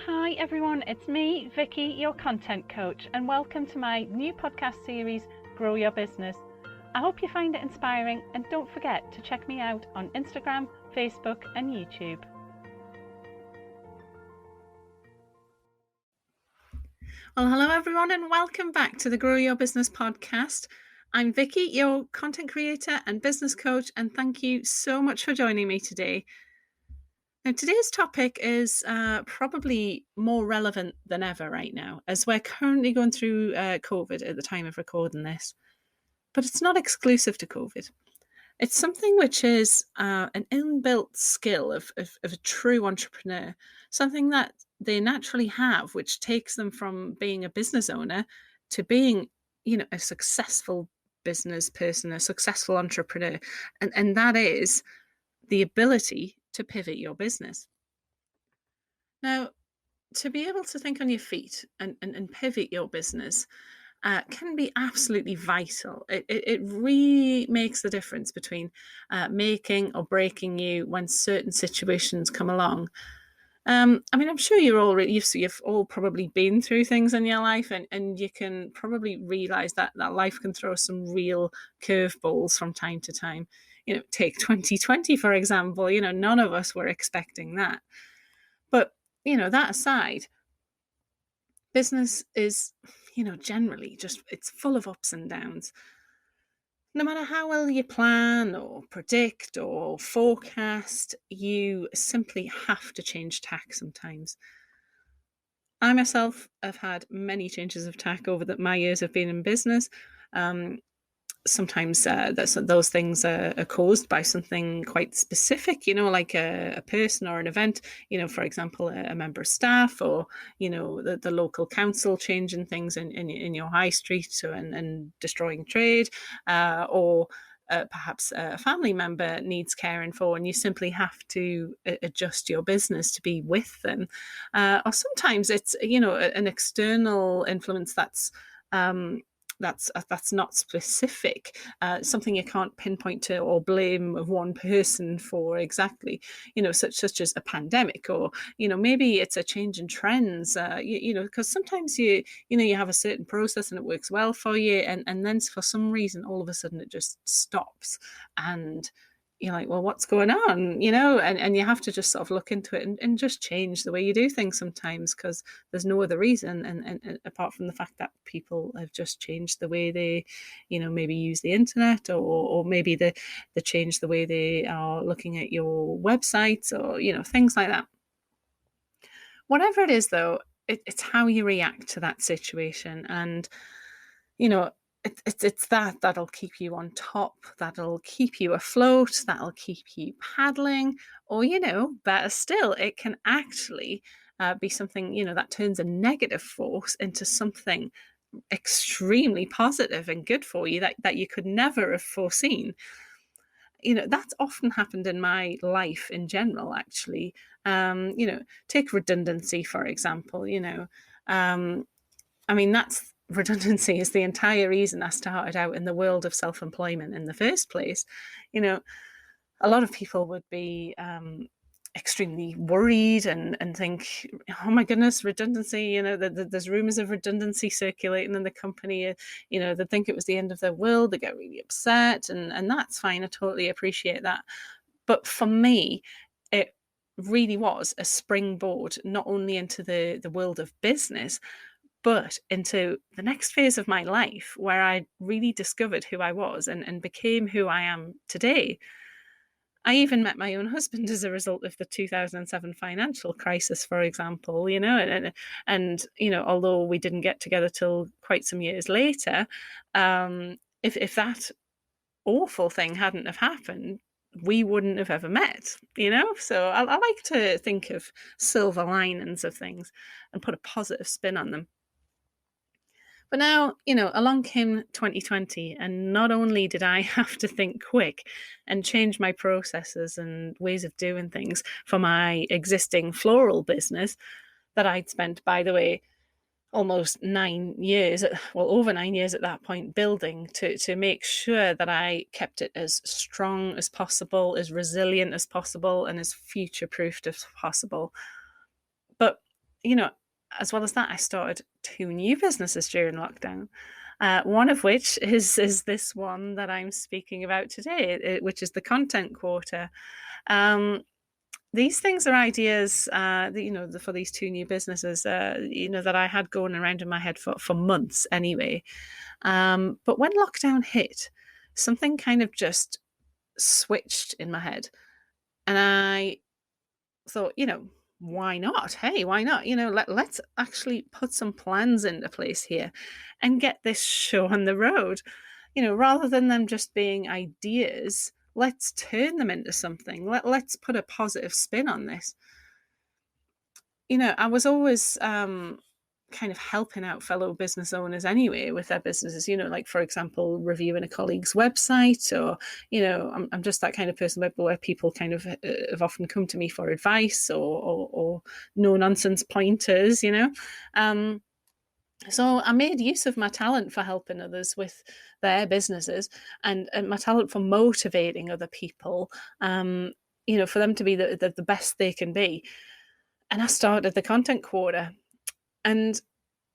Hi everyone, it's me, Vicky, your content coach, and welcome to my new podcast series, Grow Your Business. I hope you find it inspiring, and don't forget to check me out on Instagram, Facebook and YouTube. Well, hello everyone and welcome back to the Grow Your Business podcast. I'm Vicky, your content creator and business coach, and thank you so much for joining me today. Now, today's topic is probably more relevant than ever right now, as we're currently going through COVID at the time of recording this. But it's not exclusive to COVID. It's something which is an inbuilt skill of a true entrepreneur, something that they naturally have, which takes them from being a business owner to being, a successful business person, a successful entrepreneur. And that is the ability to pivot your business. Now, to be able to think on your feet and pivot your business can be absolutely vital. It really makes the difference between making or breaking you when certain situations come along. I'm sure you've all probably been through things in your life, and you can probably realize that life can throw some real curveballs from time to time. Take 2020, for example. None of us were expecting that. But, that aside, business is, generally just, it's full of ups and downs. No matter how well you plan or predict or forecast, you simply have to change tack sometimes. I myself have had many changes of tack over my years of being in business. Sometimes those things are caused by something quite specific, like a person or an event, for example, a member of staff, or, the local council changing things in your high street and destroying trade, or perhaps a family member needs caring for, and you simply have to adjust your business to be with them. Or sometimes it's, an external influence that's not specific, something you can't pinpoint to or blame of one person for exactly, such as a pandemic, or maybe it's a change in trends, because sometimes you have a certain process and it works well for you, and then for some reason all of a sudden it just stops, and you're like, well, what's going on? And you have to just sort of look into it and just change the way you do things sometimes, because there's no other reason. And apart from the fact that people have just changed the way they, maybe use the internet, or maybe they change the way they are looking at your websites, or, things like that. Whatever it is, though, it's how you react to that situation. And, it's that'll keep you on top, that'll keep you afloat, that'll keep you paddling, or, better still, it can actually be something, that turns a negative force into something extremely positive and good for you that you could never have foreseen. That's often happened in my life in general, actually. Take redundancy, for example. That's redundancy is the entire reason I started out in the world of self-employment in the first place. A lot of people would be extremely worried and think, oh my goodness, redundancy, there's rumors of redundancy circulating in the company, they think it was the end of their world, they get really upset, and that's fine. I totally appreciate that. But for me, it really was a springboard, not only into the world of business, but into the next phase of my life, where I really discovered who I was and became who I am today. I even met my own husband as a result of the 2007 financial crisis, for example, and although we didn't get together till quite some years later, if that awful thing hadn't have happened, we wouldn't have ever met, So I like to think of silver linings of things and put a positive spin on them. But now, along came 2020, and not only did I have to think quick and change my processes and ways of doing things for my existing floral business that I'd spent, by the way, almost 9 years, over 9 years at that point, building to make sure that I kept it as strong as possible, as resilient as possible, and as future-proofed as possible. But as well as that, I started 2 new businesses during lockdown. One of which is this one that I'm speaking about today, which is the Content Quarter. These things are ideas, for these 2 new businesses, that I had going around in my head for months anyway. But when lockdown hit, something kind of just switched in my head, and I thought, why not? Hey, why not? Let's actually put some plans into place here and get this show on the road. Rather than them just being ideas, let's turn them into something. Let's put a positive spin on this. I was always kind of helping out fellow business owners anyway with their businesses, like, for example, reviewing a colleague's website, or, I'm just that kind of person where people kind of have often come to me for advice or no nonsense pointers, So I made use of my talent for helping others with their businesses, and my talent for motivating other people, for them to be the best they can be. And I started the Content Quarter. And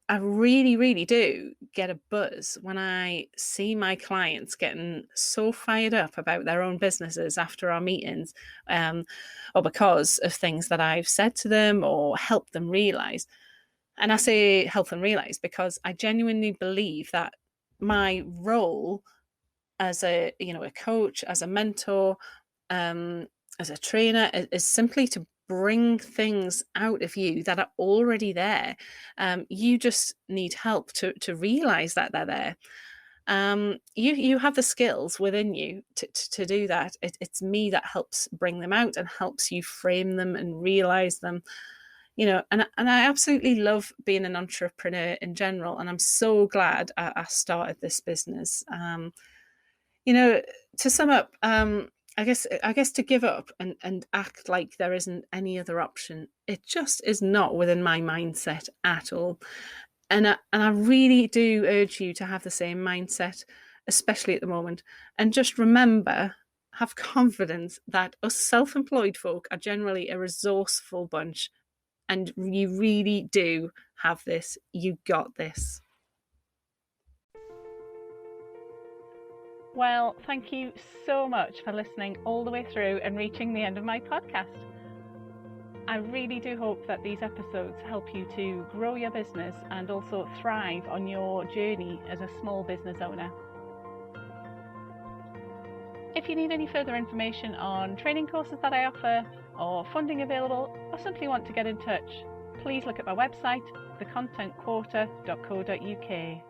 I really, really do get a buzz when I see my clients getting so fired up about their own businesses after our meetings, or because of things that I've said to them or helped them realize. And I say help them realize because I genuinely believe that my role as a coach, as a mentor, as a trainer, is simply to bring things out of you that are already there. You just need help to realize that they're there. You have the skills within you to do that. It's me that helps bring them out and helps you frame them and realize them. And I absolutely love being an entrepreneur in general, and I'm so glad I started this business. To sum up, I guess to give up and act like there isn't any other option, it just is not within my mindset at all. And I really do urge you to have the same mindset, especially at the moment. And just remember, have confidence that us self-employed folk are generally a resourceful bunch, and you really do have this. You got this. Well, thank you so much for listening all the way through and reaching the end of my podcast. I really do hope that these episodes help you to grow your business and also thrive on your journey as a small business owner. If you need any further information on training courses that I offer, or funding available, or simply want to get in touch, please look at my website, thecontentquarter.co.uk.